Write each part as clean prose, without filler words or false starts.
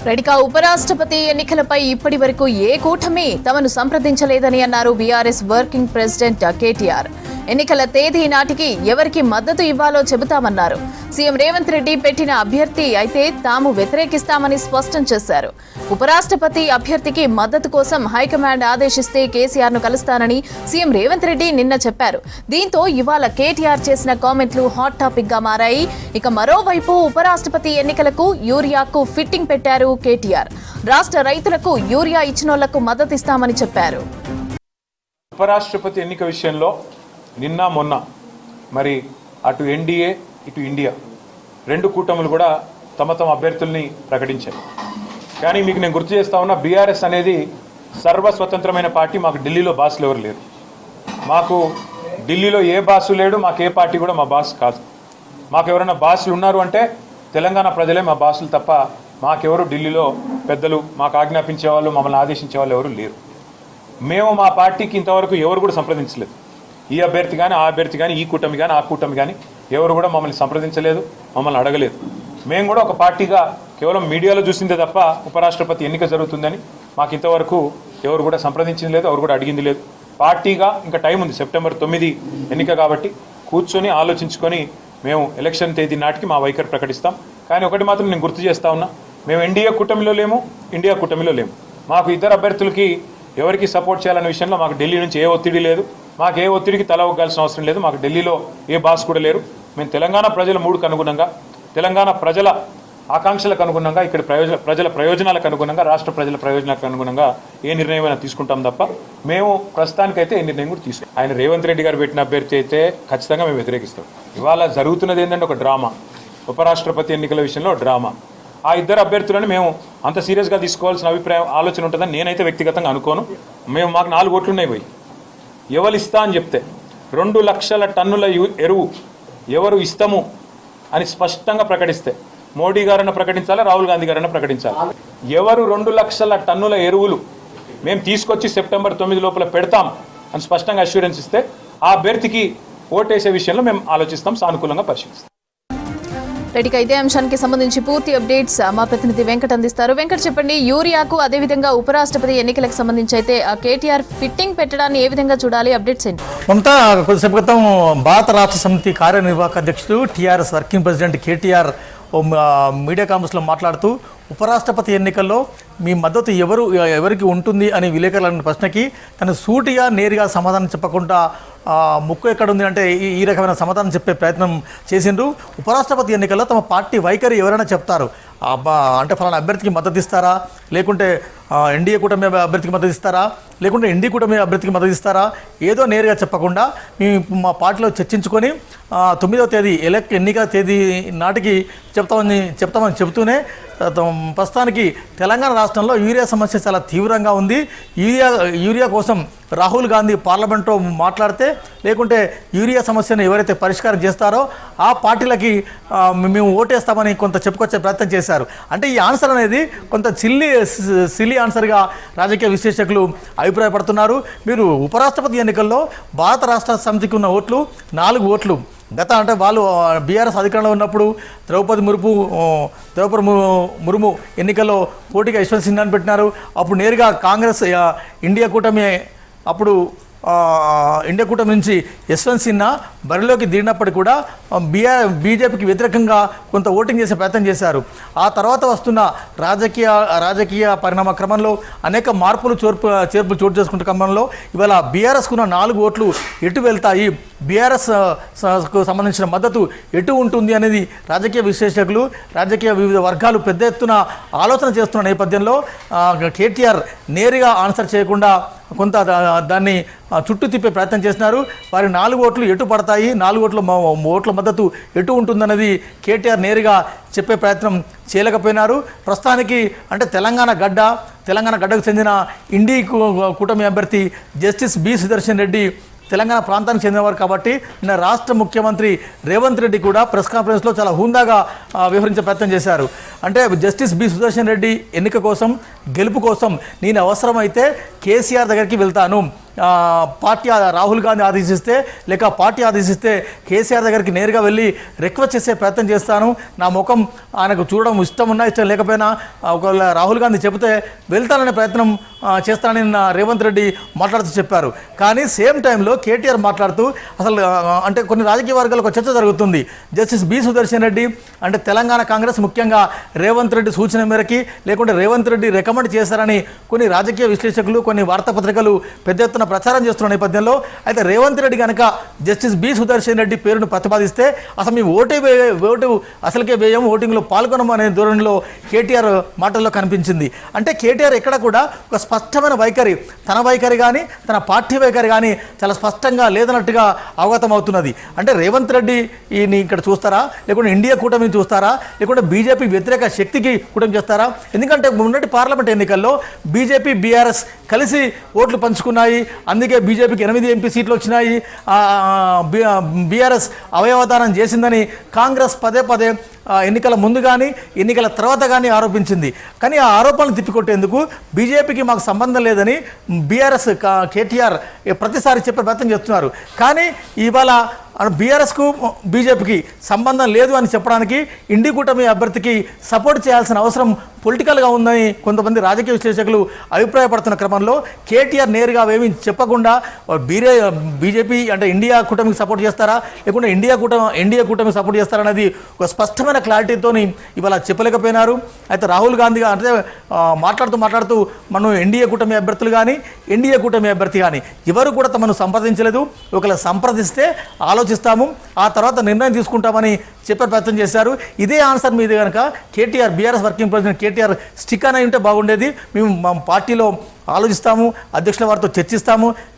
రెడ్డిగా ఉపరాష్ట్రపతి ఎన్నికలపై ఇప్పటి వరకు ఏ కూటమి తమను సంప్రదించలేదని అన్నారు బీఆర్ఎస్ వర్కింగ్ ప్రెసిడెంట్ కేటీఆర్. ఎన్నికల తేదీ నాటికి ఎవరికి మద్దతు ఇవ్వాలో చెబుతామన్నారు. సీఎం రేవంత్ రెడ్డి పెట్టిన అభ్యర్థి అయితే తాము వ్యతిరేకిస్తామని స్పష్టం చేశారు. ఉపరాష్ట్రపతి అభ్యర్థికి మద్దతు కోసం హైకమాండ్ ఆదేశిస్తే కేసీఆర్ ను కలుస్తానని సీఎం రేవంత్ రెడ్డి నిన్న చెప్పారు. దీంతో ఇవాళ కేటీఆర్ చేసిన కామెంట్లు హాట్ టాపిక్ గా మారాయి. ఇక మరోవైపు ఉపరాష్ట్రపతి ఎన్నికలకు యూరియాకు ఫిట్టింగ్ పెట్టారు కేటీఆర్. రాష్ట్ర రైతులకు యూరియా ఇచ్చినోళ్లకు మద్దతిస్తామని చెప్పారు. ఉపరాష్ట్రపతి ఎన్నిక విషయంలో నిన్న మొన్న మరి అటు ఎన్డీఏ ఇటు ఇండియా రెండు కూటములు కూడా తమ అభ్యర్థుల్ని ప్రకటించాయి. కానీ మీకు నేను గుర్తు చేస్తా ఉన్నా, బీఆర్ఎస్ అనేది సర్వస్వతంత్రమైన పార్టీ. మాకు ఢిల్లీలో బాసులు ఎవరు లేరు. మాకు ఢిల్లీలో ఏ బాసు లేడు. మాకు ఏ పార్టీ కూడా మా బాస్ కాదు. మాకు ఎవరైనా బాసులు ఉన్నారు అంటే తెలంగాణ ప్రజలే మా బాసులు తప్ప మాకెవరు ఢిల్లీలో పెద్దలు మాకు ఆజ్ఞాపించే వాళ్ళు, మమ్మల్ని ఆదేశించే వాళ్ళు ఎవరు లేరు. మేము మా పార్టీకి ఇంతవరకు ఎవరు కూడా సంప్రదించలేదు. ఈ అభ్యర్థి కానీ ఆ అభ్యర్థి కానీ ఈ కూటమి కానీ ఆ కూటమి కానీ ఎవరు కూడా మమ్మల్ని సంప్రదించలేదు, మమ్మల్ని అడగలేదు. మేము కూడా ఒక పార్టీగా కేవలం మీడియాలో చూసిందే తప్ప ఉపరాష్ట్రపతి ఎన్నిక జరుగుతుందని మాకు ఇంతవరకు ఎవరు కూడా సంప్రదించింది లేదు, ఎవరు కూడా అడిగింది లేదు. పార్టీగా ఇంకా టైం ఉంది, సెప్టెంబర్ 9 ఎన్నిక కాబట్టి కూర్చొని ఆలోచించుకొని మేము ఎలక్షన్ తేదీ నాటికి మా వైఖరి ప్రకటిస్తాం. కానీ ఒకటి మాత్రం నేను గుర్తు చేస్తా ఉన్నా, మేము ఎన్డీఏ కూటమిలో లేము, ఇండియా కూటమిలో లేము. మాకు ఇద్దరు అభ్యర్థులకి ఎవరికి సపోర్ట్ చేయాలనే విషయంలో మాకు ఢిల్లీ నుంచి ఏ ఒత్తిడి లేదు. మాకు ఏ ఒత్తిడికి తల ఒగ్గాల్సిన అవసరం లేదు. మాకు ఢిల్లీలో ఏ బాస్ కూడా లేరు. మేము తెలంగాణ ప్రజల మూడుకు అనుగుణంగా, తెలంగాణ ప్రజల ఆకాంక్షలకు అనుగుణంగా, ఇక్కడ ప్రజల ప్రయోజనాలకు అనుగుణంగా, రాష్ట్ర ప్రజల ప్రయోజనాలకు అనుగుణంగా ఏ నిర్ణయమైనా తీసుకుంటాం తప్ప మేము ప్రస్తుతానికైతే ఏ నిర్ణయం కూడా తీసుకుంటాం. ఆయన రేవంత్ రెడ్డి గారు పెట్టిన అభ్యర్థి అయితే ఖచ్చితంగా మేము వ్యతిరేకిస్తాం. ఇవాళ జరుగుతున్నది ఏంటంటే ఒక డ్రామా, ఉపరాష్ట్రపతి ఎన్నికల విషయంలో డ్రామా. ఆ ఇద్దరు అభ్యర్థులను మేము అంత సీరియస్గా తీసుకోవాల్సిన ఆలోచన ఉంటుందని నేనైతే వ్యక్తిగతంగా అనుకోను. మాకు 4 ఓట్లు ఉన్నాయి. పోయి ఎవరు ఇస్తా అని చెప్తే 2 లక్షల టన్నుల ఎరువు ఎవరు ఇస్తాము అని స్పష్టంగా ప్రకటిస్తే మోడీ గారన్నా ప్రకటించాలి, రాహుల్ గాంధీ గారన్నా ప్రకటించాలి. ఎవరు 2 లక్షల టన్నుల ఎరువులు మేము తీసుకొచ్చి సెప్టెంబర్ 9 లోపల పెడతాం అని స్పష్టంగా అష్యూరెన్స్ ఇస్తే ఆ అభ్యర్థికి ఓటేసే విషయంలో మేము ఆలోచిస్తాం, సానుకూలంగా పరిశీలిస్తాం. రెడ్డిగా ఇదే అంశానికి సంబంధించి పూర్తి అప్డేట్స్ మా ప్రతినిధి వెంకట్ అందిస్తారు. వెంకట్, చెప్పండి, యూరియాకు అదేవిధంగా ఉపరాష్ట్రపతి ఎన్నికలకు సంబంధించి అయితే ఆ కేటీఆర్ ఫిట్టింగ్ పెట్టడాన్ని ఏ విధంగా చూడాలి? అప్డేట్స్ ఏంటి? కొంత కొద్దిసేపు క్రితం భారత రాష్ట్ర సమితి కార్యనిర్వాహక అధ్యక్షుడు TRS working president KTR media కాన్ఫరెన్స్లో మాట్లాడుతూ ఉపరాష్ట్రపతి ఎన్నికల్లో మీ మద్దతు ఎవరికి ఉంటుంది అని విలేకరుల ప్రశ్నకి తను సూటిగా నేరుగా సమాధానం చెప్పకుండా ముక్కు ఎక్కడుంది అంటే ఈ రకమైన సమాధానం చెప్పే ప్రయత్నం చేసిండ్రు. ఉపరాష్ట్రపతి ఎన్నికల్లో తమ పార్టీ వైఖరి ఎవరైనా చెప్తారు అంటే ఫలానా అభ్యర్థికి మద్దతు ఇస్తారా, లేకుంటే ఎన్డీఏ కూటమి అభ్యర్థికి మద్దతు ఇస్తారా, లేకుంటే ఎన్డీ కూటమి అభ్యర్థికి మద్దతు ఇస్తారా, ఏదో నేరుగా చెప్పకుండా మేము మా పార్టీలో చర్చించుకొని 9వ తేదీ ఎన్నికల తేదీ నాటికి చెప్తామని చెబుతూనే ప్రస్తుతానికి తెలంగాణ రాష్ట్రంలో యూరియా సమస్య చాలా తీవ్రంగా ఉంది. యూరియా కోసం రాహుల్ గాంధీ పార్లమెంట్లో మాట్లాడితే, లేకుంటే యూరియా సమస్యను ఎవరైతే పరిష్కారం చేస్తారో ఆ పార్టీలకి మేము ఓటేస్తామని కొంత చెప్పుకొచ్చే ప్రయత్నం చేశారు. అంటే ఈ ఆన్సర్ అనేది కొంత సిల్లీ ఆన్సర్గా రాజకీయ విశ్లేషకులు అభిప్రాయపడుతున్నారు. మీరు ఉపరాష్ట్రపతి ఎన్నికల్లో భారత రాష్ట్ర సమితికి ఉన్న ఓట్లు 4 ఓట్లు. అంటే వాళ్ళు బీఆర్ఎస్ అధికారంలో ఉన్నప్పుడు ద్రౌపది ముర్ము ఎన్నికల్లో పోటీగా యశ్వంత్ సిన్హాని పెట్టినారు. అప్పుడు నేరుగా కాంగ్రెస్ ఇండియా కూటమి నుంచి యశ్వంత్ సిన్హా బరిలోకి దిగినప్పటికీ కూడా బీజేపీకి వ్యతిరేకంగా కొంత ఓటింగ్ చేసే ప్రయత్నం చేశారు. ఆ తర్వాత వస్తున్న రాజకీయ పరిణామ క్రమంలో అనేక మార్పులు చేర్పులు చోటు చేసుకున్న క్రమంలో ఇవాళ బీఆర్ఎస్కున్న 4 ఓట్లు ఎటు వెళ్తాయి, బీఆర్ఎస్కు సంబంధించిన మద్దతు ఎటు ఉంటుంది అనేది రాజకీయ విశ్లేషకులు, రాజకీయ వివిధ వర్గాలు పెద్ద ఎత్తున ఆలోచన చేస్తున్న నేపథ్యంలో కేటీఆర్ నేరుగా ఆన్సర్ చేయకుండా కొంత దాన్ని చుట్టూ తిప్పే ప్రయత్నం చేస్తున్నారు. వారి 4 ఓట్లు ఎటు పడతాయి, 4 ఓట్ల మద్దతు ఎటు ఉంటుందన్నది కేటీఆర్ నేరుగా చెప్పే ప్రయత్నం చేయలేకపోయినారు. ప్రస్తుతానికి అంటే తెలంగాణ గడ్డకు చెందిన ఇండి కూటమి అభ్యర్థి జస్టిస్ బి సుదర్శన్ రెడ్డి తెలంగాణ ప్రాంతానికి చెందినవారు కాబట్టి నిన్న రాష్ట్ర ముఖ్యమంత్రి రేవంత్ రెడ్డి కూడా ప్రెస్ కాన్ఫరెన్స్లో చాలా హుందాగా వ్యవహరించే ప్రయత్నం చేశారు. అంటే జస్టిస్ బి సుదర్శన్ రెడ్డి గెలుపు కోసం నేను అవసరమైతే కేసీఆర్ దగ్గరికి వెళ్తాను, పార్టీ రాహుల్ గాంధీ ఆదేశిస్తే లేక పార్టీ ఆదేశిస్తే కేసీఆర్ దగ్గరికి నేరుగా వెళ్ళి రిక్వెస్ట్ చేసే ప్రయత్నం చేస్తాను. నా ముఖం ఆయనకు చూడడం ఇష్టం ఉన్నా ఇష్టం లేకపోయినా ఒకవేళ రాహుల్ గాంధీ చెబితే వెళ్తాననే ప్రయత్నం చేస్తానని రేవంత్ రెడ్డి మాట్లాడుతూ చెప్పారు. కానీ సేమ్ టైంలో కేటీఆర్ మాట్లాడుతూ అసలు అంటే కొన్ని రాజకీయ వర్గాలకు ఒక చర్చ జరుగుతుంది. జస్టిస్ బి సుదర్శన్ రెడ్డి అంటే తెలంగాణ కాంగ్రెస్ ముఖ్యంగా రేవంత్ రెడ్డి సూచన మేరకి లేకుంటే రేవంత్ రెడ్డి రికమెండ్ చేశారని కొన్ని రాజకీయ విశ్లేషకులు కొన్ని వార్తాపత్రికలు పెద్ద ఎత్తున ప్రచారం చేస్తున్న నేపథ్యంలో అయితే రేవంత్ రెడ్డి కనుక జస్టిస్ బి సుదర్శన్ రెడ్డి పేరును ప్రతిపాదిస్తే అసలు మేము ఓటు అసలుకే వేయం, ఓటింగ్లో పాల్గొనము అనే ధోరణిలో కేటీఆర్ మాటల్లో కనిపించింది. అంటే కేటీఆర్ ఎక్కడ కూడా ఒక స్పష్టమైన వైఖరి, తన వైఖరి కానీ తన పార్టీ వైఖరి కానీ చాలా స్పష్టంగా లేదన్నట్టుగా అవగతం అవుతున్నది. అంటే రేవంత్ రెడ్డి ఈయన ఇక్కడ చూస్తారా, లేకుంటే ఇండియా కూటమిని చూస్తారా, లేకుంటే బీజేపీ వ్యతిరేక శక్తికి కూటమి చేస్తారా? ఎందుకంటే మొన్నటి పార్లమెంట్ ఎన్నికల్లో బీజేపీ బీఆర్ఎస్ కలిసి ఓట్లు పంచుకున్నాయి. అందుకే బీజేపీకి 8 ఎంపీ సీట్లు వచ్చినాయి. బీఆర్ఎస్ అవయవదానం చేసిందని కాంగ్రెస్ పదే పదే ఎన్నికల ముందు కానీ ఎన్నికల తర్వాత కానీ ఆరోపించింది. కానీ ఆ ఆరోపణలు తిప్పికొట్టేందుకు బీజేపీకి మాకు సంబంధం లేదని బీఆర్ఎస్ కేటీఆర్ ప్రతిసారి చెప్పే ప్రయత్నం చేస్తున్నారు. కానీ ఇవాళ బీఆర్ఎస్కు బీజేపీకి సంబంధం లేదు అని చెప్పడానికి ఇండి కూటమి అభ్యర్థికి సపోర్ట్ చేయాల్సిన అవసరం పొలిటికల్గా ఉందని కొంతమంది రాజకీయ విశ్లేషకులు అభిప్రాయపడుతున్న క్రమంలో కేటీఆర్ నేరుగా ఏమీ చెప్పకుండా బీజేపీ అంటే ఇండియా కూటమికి సపోర్ట్ చేస్తారా లేకుంటే ఇండియా కూటమికి సపోర్ట్ చేస్తారా అనేది ఒక స్పష్టమైన క్లారిటీతోని ఇవాళ చెప్పలేకపోయినారు. అయితే రాహుల్ గాంధీ అంటే మాట్లాడుతూ మనం ఎన్డీఏ కూటమి అభ్యర్థులు కానీ ఎన్డీఏ కూటమి అభ్యర్థి కానీ ఎవరు కూడా తమను సంప్రదించలేదు. ఒకవేళ సంప్రదిస్తే ఆలోచిస్తాము, ఆ తర్వాత నిర్ణయం తీసుకుంటామని చెప్పే ప్రయత్నం చేశారు. ఇదే ఆన్సర్ మీద కనుక KTR BRS working president KTR stick అని ఉంటే బాగుండేది. మేము మా పార్టీలో ఆలోచిస్తాము, అధ్యక్షుల వారితో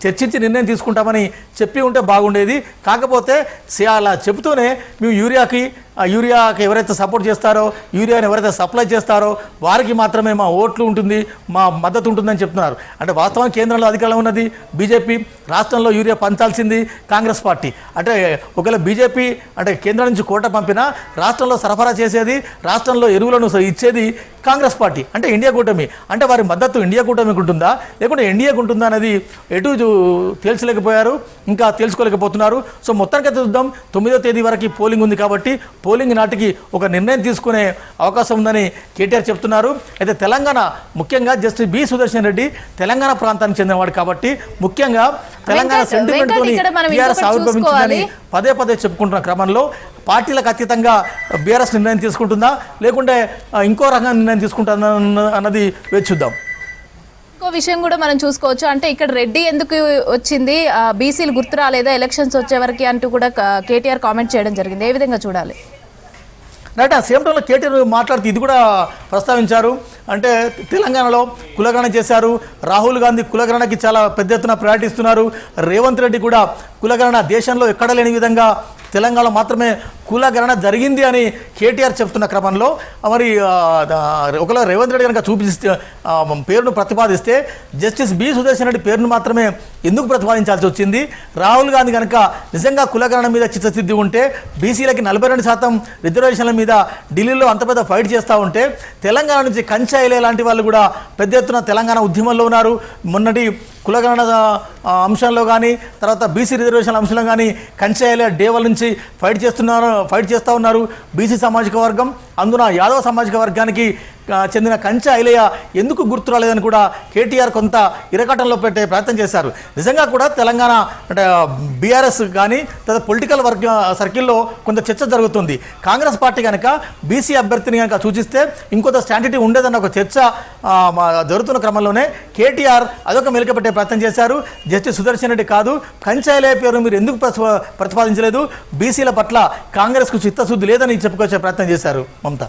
చర్చించి నిర్ణయం తీసుకుంటామని చెప్పి ఉంటే బాగుండేది. కాకపోతే అలా చెబుతూనే మేము యూరియాకి ఎవరైతే సపోర్ట్ చేస్తారో, యూరియాని ఎవరైతే సప్లై చేస్తారో వారికి మాత్రమే మా ఓట్లు ఉంటుంది, మా మద్దతు ఉంటుందని చెప్తున్నారు. అంటే వాస్తవానికి కేంద్రంలో అధికారంలో ఉన్నది బీజేపీ, రాష్ట్రంలో యూరియా పంచాల్సింది కాంగ్రెస్ పార్టీ. అంటే ఒకవేళ బీజేపీ అంటే కేంద్రం నుంచి కోట పంపినా రాష్ట్రంలో సరఫరా చేసేది, రాష్ట్రంలో ఎరువులను ఇచ్చేది కాంగ్రెస్ పార్టీ అంటే ఇండియా కూటమి. అంటే వారి మద్దతు ఇండియా కూటమికి ఉంటుందా లేకుంటే ఎన్డీఏకి ఉంటుందా అనేది ఎటు తేల్చలేకపోయారు, ఇంకా తెలుసుకోలేకపోతున్నారు. సో మొత్తానికైతే చూద్దాం. 9వ తేదీ వరకు పోలింగ్ ఉంది కాబట్టి పోలింగ్ నాటికి ఒక నిర్ణయం తీసుకునే అవకాశం ఉందని కేటీఆర్ చెప్తున్నారు. అయితే తెలంగాణ ముఖ్యంగా జస్టిస్ బి సుదర్శన్ రెడ్డి తెలంగాణ ప్రాంతానికి చెందినవాడు కాబట్టి ముఖ్యంగా తెలంగాణ సెంటిమెంట్తోని టీఆర్ఎస్ ఆవిర్భవించిందని పదే చెప్పుకుంటున్న క్రమంలో పార్టీలకు అతీతంగా బీఆర్ఎస్ నిర్ణయం తీసుకుంటుందా లేకుంటే ఇంకో రకంగా నిర్ణయం తీసుకుంటుందా అన్నది వేచి చూద్దాం. ఇంకో విషయం కూడా మనం చూసుకోవచ్చు. అంటే ఇక్కడ రెడ్డి ఎందుకు వచ్చింది, బీసీలు గుర్తు రాలేదా ఎలక్షన్స్ వచ్చే వరకు అంటూ కూడా కేటీఆర్ కామెంట్ చేయడం జరిగింది. ఏ విధంగా చూడాలి? రైట్. ఆ సేమ్ టైంలో కేటీఆర్ మాట్లాడుతూ ఇది కూడా ప్రస్తావించారు. అంటే తెలంగాణలో కులగణన చేశారు, రాహుల్ గాంధీ కులగణనకి చాలా పెద్ద ఎత్తున ప్రయారిటీ ఇస్తున్నారు. రేవంత్ రెడ్డి కూడా కులగణన దేశంలో ఎక్కడ లేని విధంగా తెలంగాణ మాత్రమే కులగణన జరిగింది అని కేటీఆర్ చెప్తున్న క్రమంలో మరి ఒకవేళ రేవంత్ రెడ్డి కనుక చూపిస్తే పేరును ప్రతిపాదిస్తే జస్టిస్ బి సుదర్శన్ రెడ్డి పేరును మాత్రమే ఎందుకు ప్రతిపాదించాల్సి వచ్చింది? రాహుల్ గాంధీ కనుక నిజంగా కులగణన మీద చిత్తశుద్ధి ఉంటే బీసీలకి 42% రిజర్వేషన్ల మీద ఢిల్లీలో అంత పెద్ద ఫైట్ చేస్తూ ఉంటే తెలంగాణ నుంచి కంచాయిలే లాంటి వాళ్ళు కూడా పెద్ద ఎత్తున తెలంగాణ ఉద్యమంలో ఉన్నారు. మొన్నటి కులగణన అంశంలో కానీ తర్వాత బీసీ రిజర్వేషన్ల అంశంలో కానీ కంచాయిలే డేవల్ నుంచి ఫైట్ చేస్తూ ఉన్నారు బీసీ సామాజిక వర్గం. అందున యాదవ సామాజిక వర్గానికి చెందిన కంచె ఐలయ్య ఎందుకు గుర్తు రాలేదని కూడా కేటీఆర్ కొంత ఇరకాటంలో పెట్టే ప్రయత్నం చేశారు. నిజంగా కూడా తెలంగాణ అంటే బీఆర్ఎస్ కానీ తర్వాత పొలిటికల్ సర్కిల్లో కొంత చర్చ జరుగుతుంది. కాంగ్రెస్ పార్టీ కనుక బీసీ అభ్యర్థిని కనుక సూచిస్తే ఇంకొంత స్టాండిటీ ఉండేదన్న ఒక చర్చ జరుగుతున్న క్రమంలోనే కేటీఆర్ అదొక మెలికపెట్టే ప్రయత్నం చేశారు. జస్టిస్ సుదర్శన్ రెడ్డి కాదు, కంచె ఐలయ్య పేరు మీరు ఎందుకు ప్రతిపాదించలేదు, బీసీల పట్ల కాంగ్రెస్కు చిత్తశుద్ధి లేదని చెప్పుకొచ్చే ప్రయత్నం చేశారు మమత.